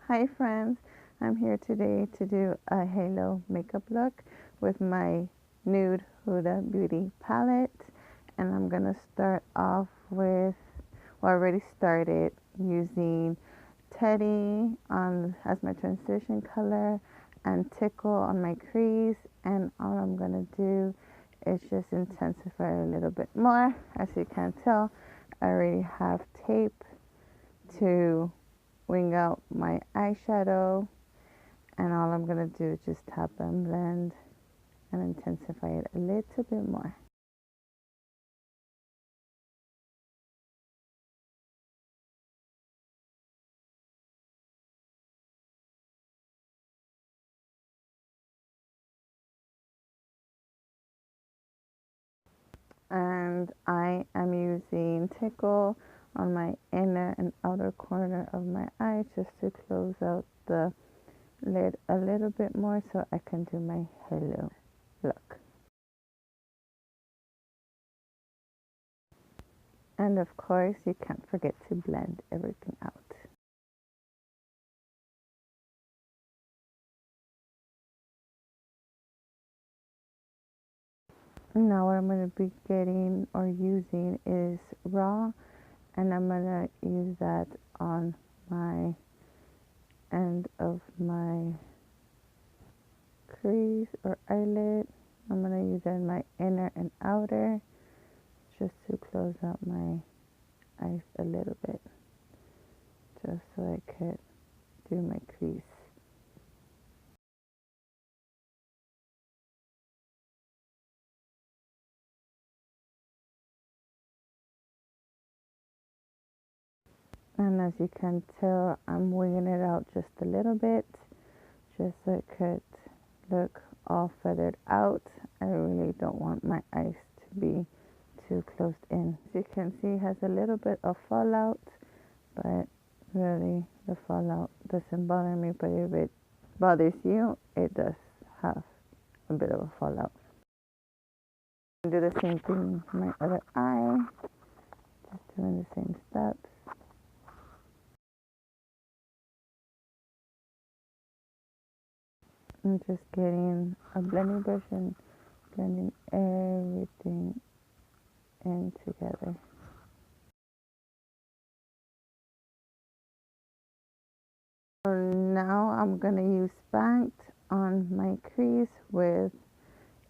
Hi friends, I'm here today to do a halo makeup look with my nude Huda Beauty palette, and I'm gonna start off with, well, I already started using Teddy as my transition color and Tickle on my crease, and all I'm gonna do is just intensify a little bit more. As you can tell, I already have tape to wing out my eyeshadow, and all I'm going to do is just tap and blend and intensify it a little bit more. And I am using Tickle on my inner and outer corner of my eye just to close out the lid a little bit more so I can do my halo look. And of course, you can't forget to blend everything out. Now what I'm going to be getting or using is raw, and I'm going to use that on my end of my crease or eyelid. I'm going to use it in my inner and outer just to close out my eyes a little bit, just so I could do my crease. And as you can tell, I'm winging it out just a little bit, just so it could look all feathered out. I really don't want my eyes to be too closed in. As you can see, it has a little bit of fallout, but really the fallout doesn't bother me. But if it bothers you, it does have a bit of a fallout. Do the same thing with my other eye, just doing the same steps. I'm just getting a blending brush and blending everything in together. For now, I'm going to use Spanked on my crease with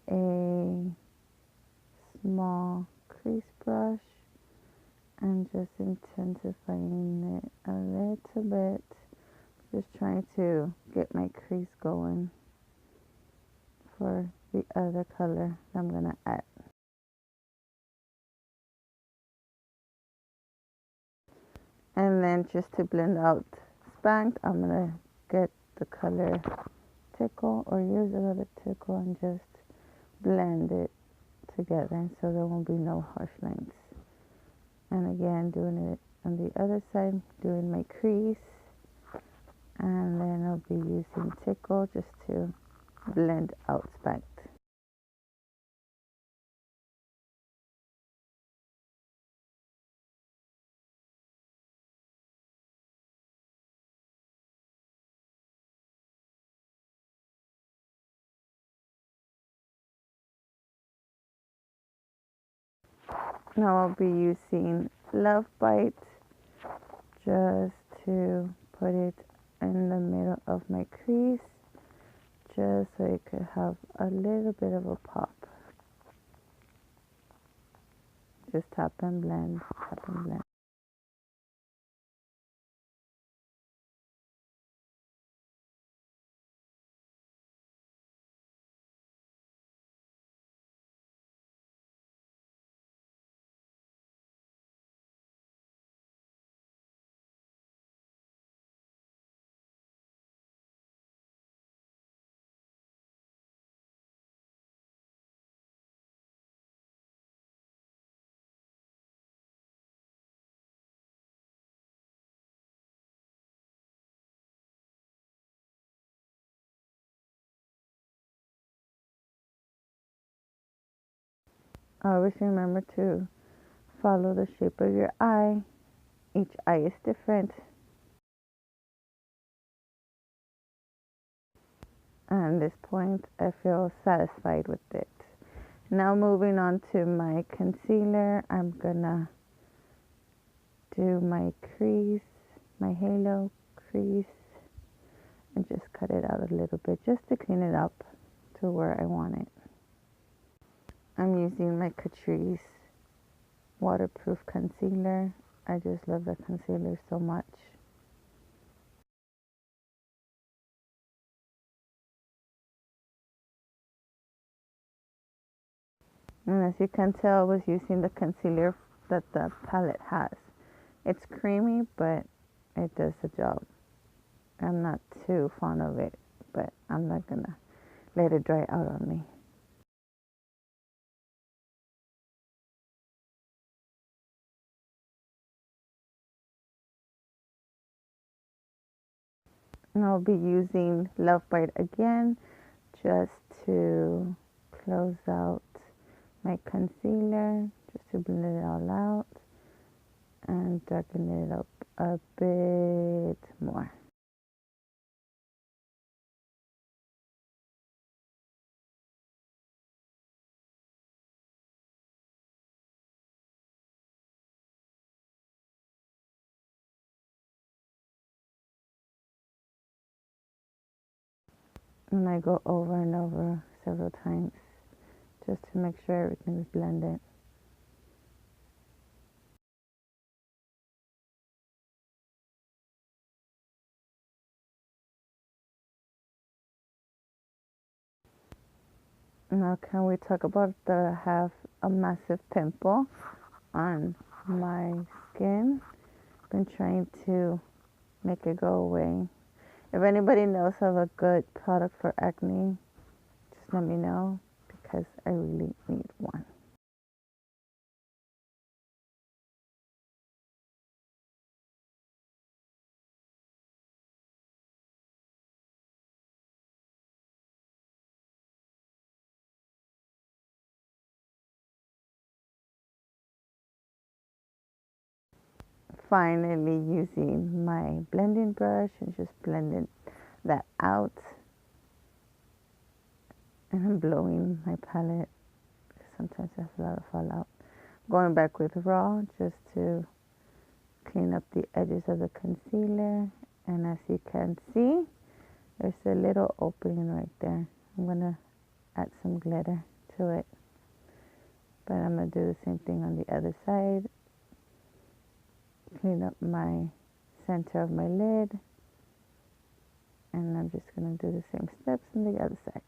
a small crease brush and just intensifying it a little bit. Just trying to get my crease going for the other color I'm going to add. And then just to blend out Spanked, I'm going to get the color Tickle or use another Tickle and just blend it together so there won't be no harsh lines. And again, doing it on the other side, doing my crease, and then I'll be using Tickle just to blend out Spanked. Now I'll be using Love Bite just to put it in the middle of my crease, just so it could have a little bit of a pop. Just tap and blend, tap and blend. Always remember to follow the shape of your eye. Each eye is different. And at this point, I feel satisfied with it. Now moving on to my concealer, I'm gonna do my crease, my halo crease, and just cut it out a little bit just to clean it up to where I want it. I'm using my Catrice waterproof concealer. I just love the concealer so much. And as you can tell, I was using the concealer that the palette has. It's creamy, but it does the job. I'm not too fond of it, but I'm not gonna let it dry out on me. And I'll be using Love Bite again just to close out my concealer, just to blend it all out and darken it up a bit more. And I go over and over several times just to make sure everything is blended. Now can we talk about that I have a massive pimple on my skin? Been trying to make it go away. If anybody knows of a good product for acne, just let me know because I really need one. Finally using my blending brush and just blending that out. And I'm blowing my palette because sometimes it has a lot of fallout. Going back with raw just to clean up the edges of the concealer. And as you can see, there's a little opening right there. I'm going to add some glitter to it. But I'm going to do the same thing on the other side. Clean up my center of my lid. And I'm just going to do the same steps on the other side.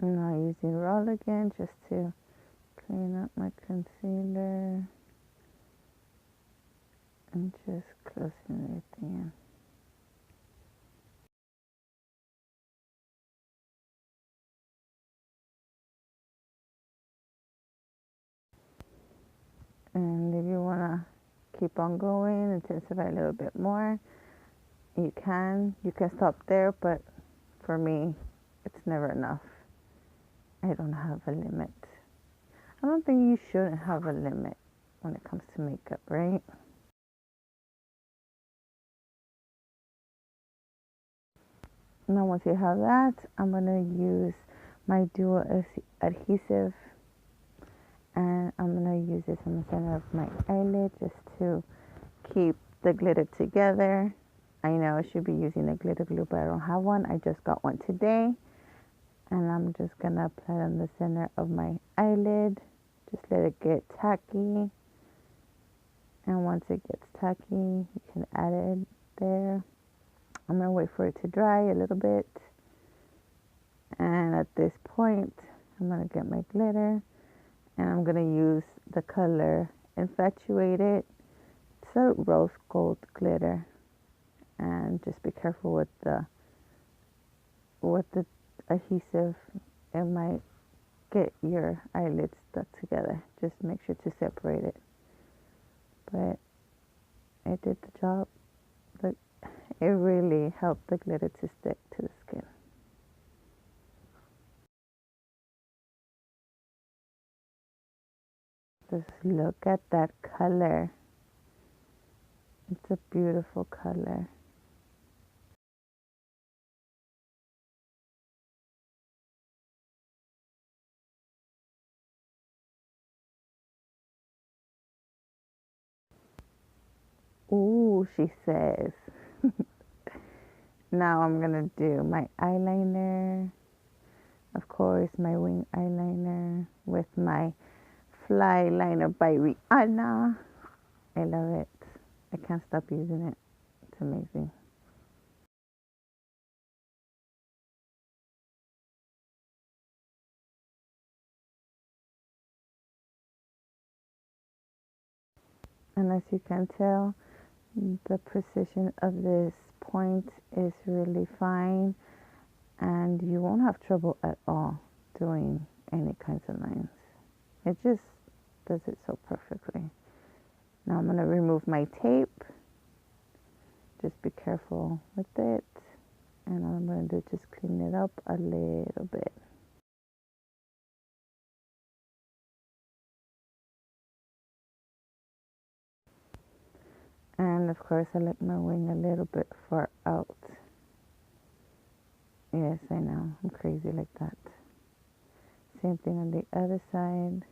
I'm now using roll again just to clean up my concealer and just closing everything in. And if you want to keep on going, intensify a little bit more, you can. You can stop there, but for me, it's never enough. I don't have a limit. I don't think you shouldn't have a limit when it comes to makeup, right? Now once you have that, I'm going to use my dual adhesive and I'm going to use this in the center of my eyelid just to keep the glitter together I know I should be using a glitter glue, but I don't have one. I just got one today. And I'm just going to apply it on the center of my eyelid. Just let it get tacky. And once it gets tacky, you can add it there. I'm going to wait for it to dry a little bit. And at this point, I'm going to get my glitter. And I'm going to use the color Infatuated. It's a rose gold glitter. And just be careful with the adhesive. It might get your eyelids stuck together. Just make sure to separate it. But it did the job. Look, it really helped the glitter to stick to the skin. Just look at that color. It's a beautiful color. Ooh, she says. Now I'm gonna do my eyeliner. Of course, my wing eyeliner with my Fly Liner by Rihanna. I love it. I can't stop using it. It's amazing. And as you can tell, the precision of this point is really fine, and you won't have trouble at all doing any kinds of lines. It just does it so perfectly. Now I'm going to remove my tape. Just be careful with it. And all I'm going to do is just clean it up a little bit. And of course I let my wing a little bit far out. Yes, I know, I'm crazy like that. Same thing on the other side.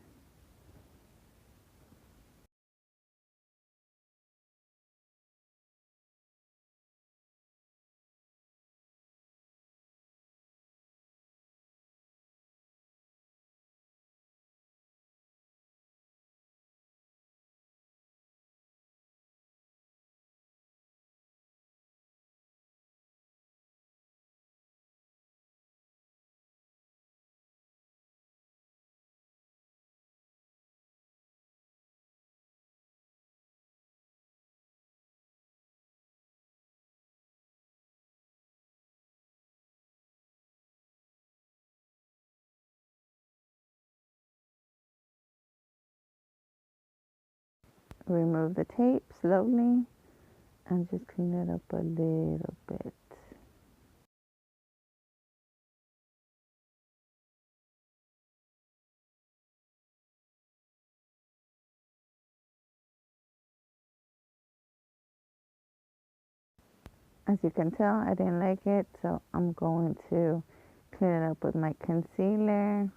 Remove the tape slowly and just clean it up a little bit. As you can tell, I didn't like it, so I'm going to clean it up with my concealer.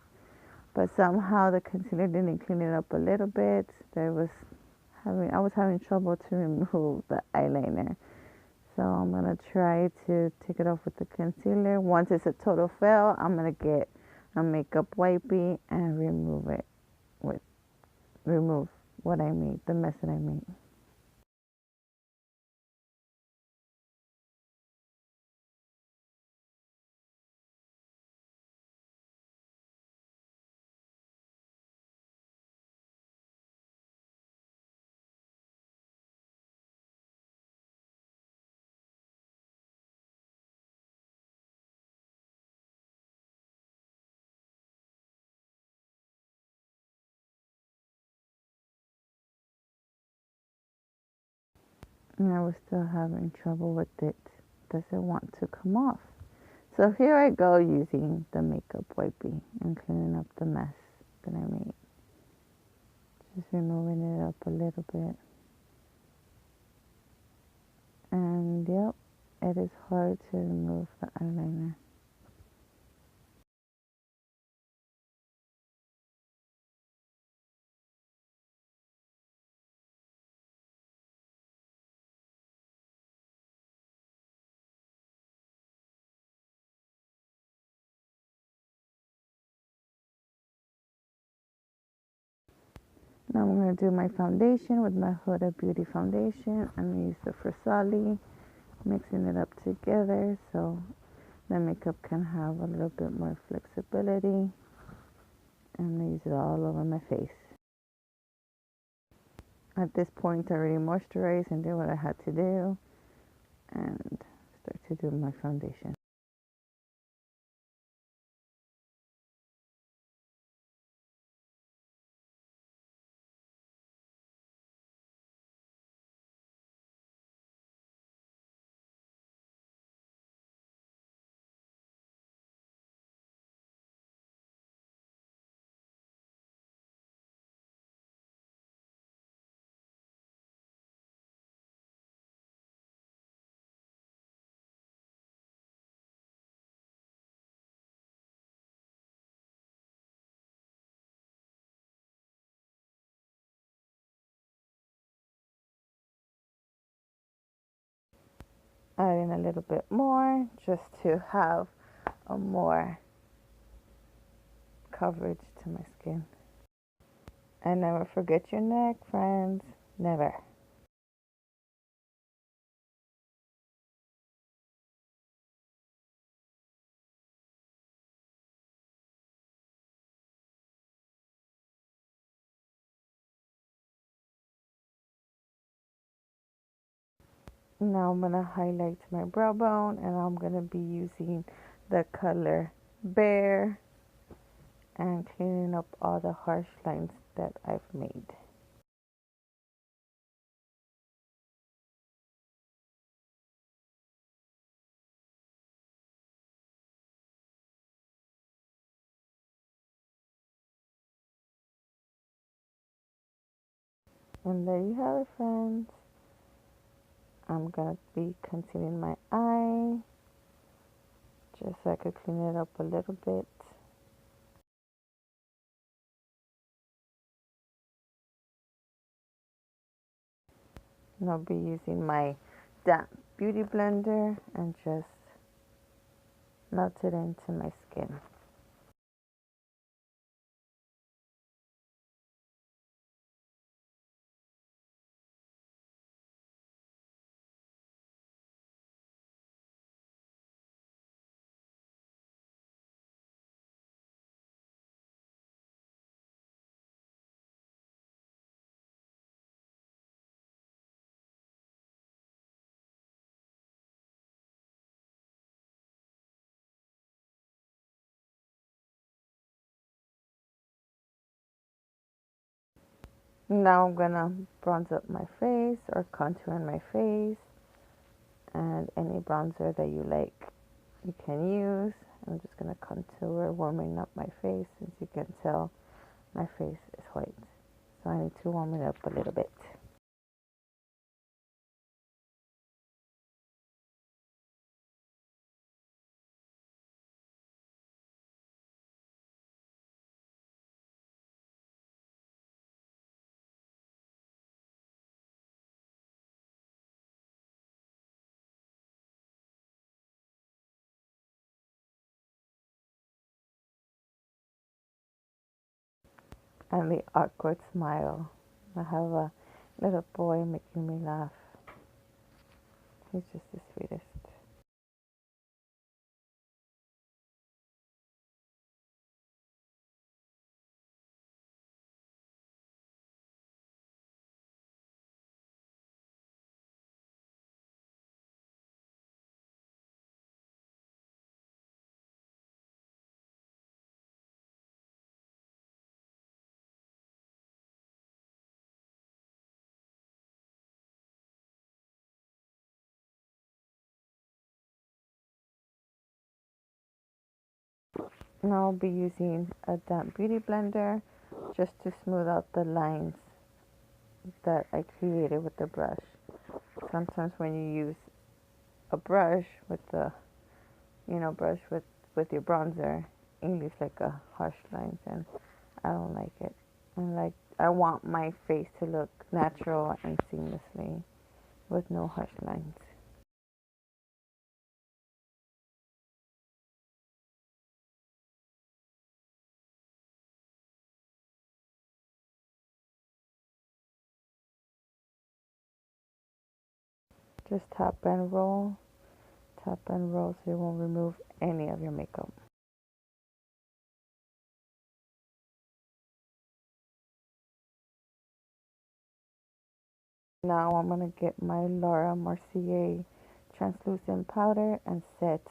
But somehow the concealer didn't clean it up a little bit. I was having trouble to remove the eyeliner. So I'm gonna try to take it off with the concealer. Once it's a total fail, I'm gonna get a makeup wipey and remove what I made, the mess that I made. And I was still having trouble with it. Doesn't want to come off. So here I go using the makeup wipey and cleaning up the mess that I made. Just removing it up a little bit. And yep, it is hard to remove the eyeliner. Now I'm going to do my foundation with my Huda Beauty foundation. I'm going to use the Frisali, mixing it up together so the makeup can have a little bit more flexibility. I'm going to use it all over my face. At this point, I already moisturized and did what I had to do, and start to do my foundation. Adding a little bit more just to have a more coverage to my skin. And never forget your neck, friends. Never. Now I'm going to highlight my brow bone, and I'm going to be using the color Bare and cleaning up all the harsh lines that I've made. And there you have it, friends. I'm going to be concealing my eye just so I could clean it up a little bit. And I'll be using my damp beauty blender and just melt it into my skin. Now I'm gonna bronze up my face or contour in my face, and any bronzer that you like you can use. I'm just gonna contour, warming up my face. Since you can tell my face is white, so I need to warm it up a little bit. And the awkward smile. I have a little boy making me laugh. He's just the sweetest. Now I'll be using a damp beauty blender just to smooth out the lines that I created with the brush. Sometimes when you use a brush with the, brush with your bronzer, it leaves like a harsh lines, and I don't like it. I want my face to look natural and seamlessly with no harsh lines. Just tap and roll. Tap and roll so you won't remove any of your makeup. Now I'm going to get my Laura Mercier translucent powder and set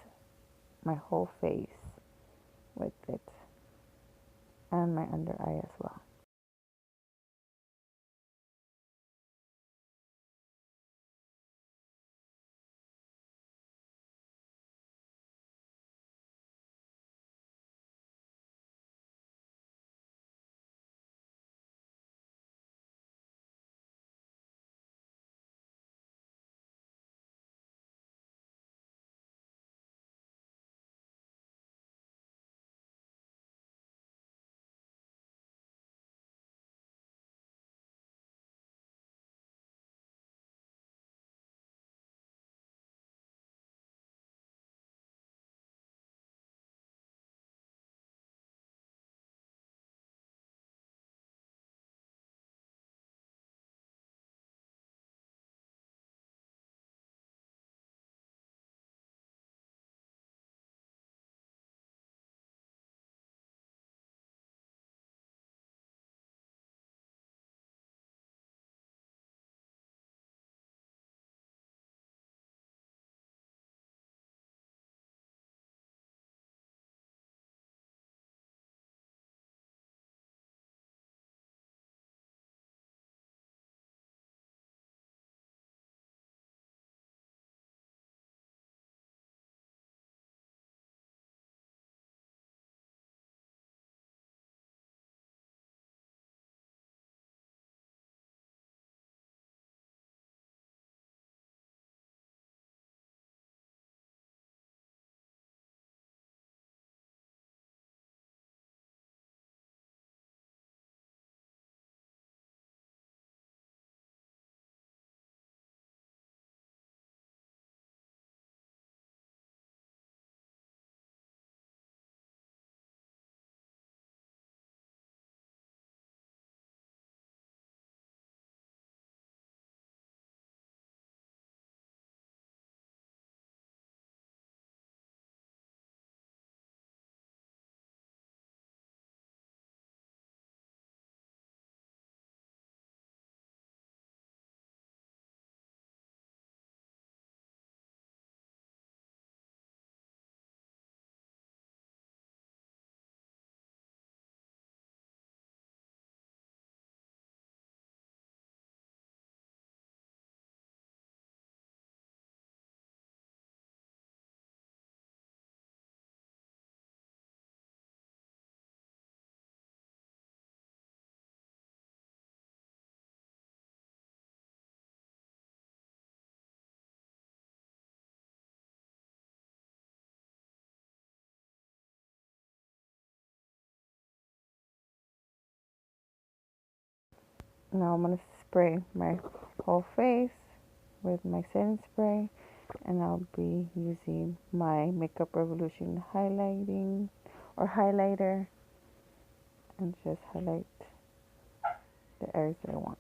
my whole face with it and my under eye as well. Now I'm going to spray my whole face with my setting spray, and I'll be using my Makeup Revolution highlighting or highlighter and just highlight the areas that I want.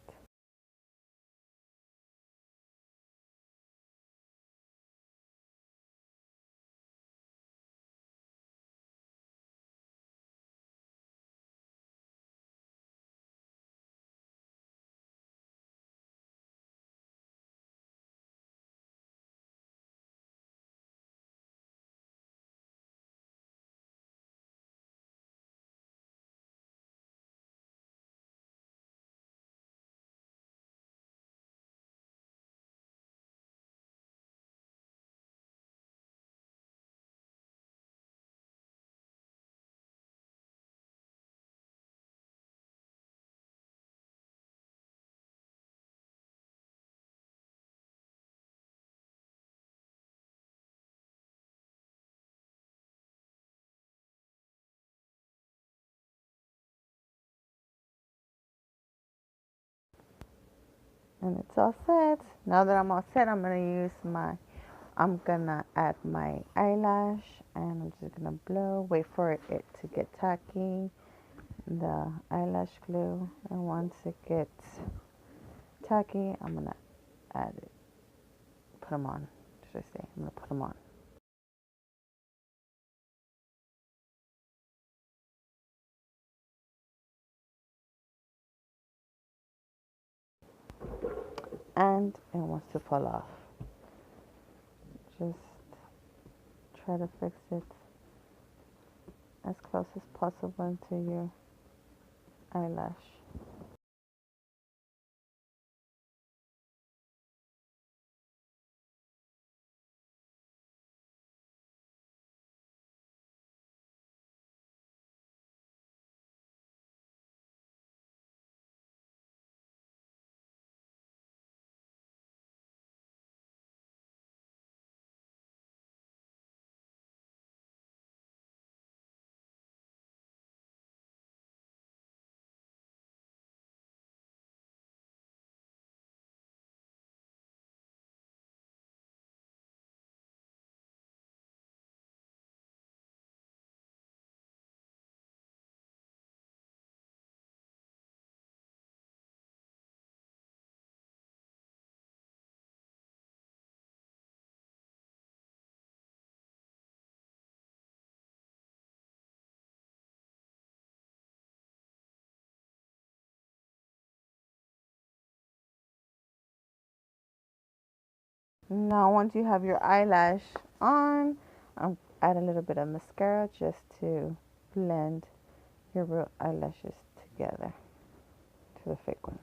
And it's all set. Now that I'm all set, I'm gonna add my eyelash, and I'm just gonna blow, wait for it to get tacky, the eyelash glue, and once it gets tacky, I'm gonna add it, put them on. Should I say? I'm gonna put them on. And it wants to fall off. Just try to fix it as close as possible into your eyelash. Now, once you have your eyelash on, add a little bit of mascara just to blend your real eyelashes together to the fake ones.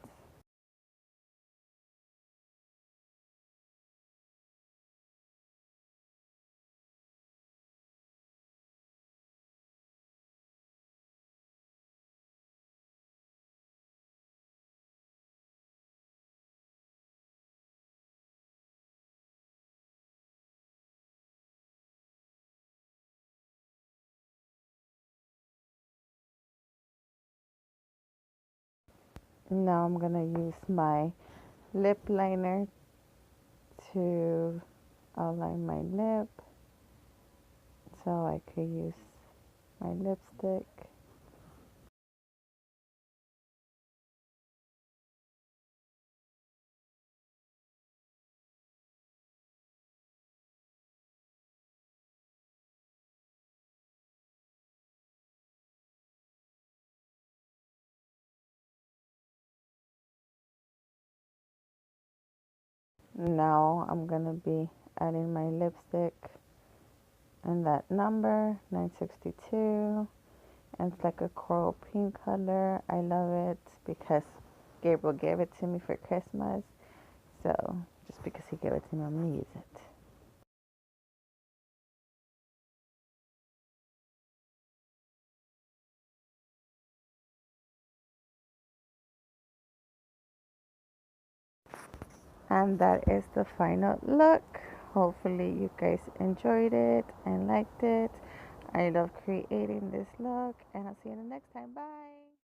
Now I'm gonna use my lip liner to outline my lip so I could use my lipstick. Now I'm gonna be adding my lipstick and that number 962, and it's like a coral pink color. I love it because Gabriel gave it to me for Christmas, so just because he gave it to me, I'm gonna use it. And that is the final look. Hopefully you guys enjoyed it and liked it. I love creating this look, and I'll see you the next time. Bye.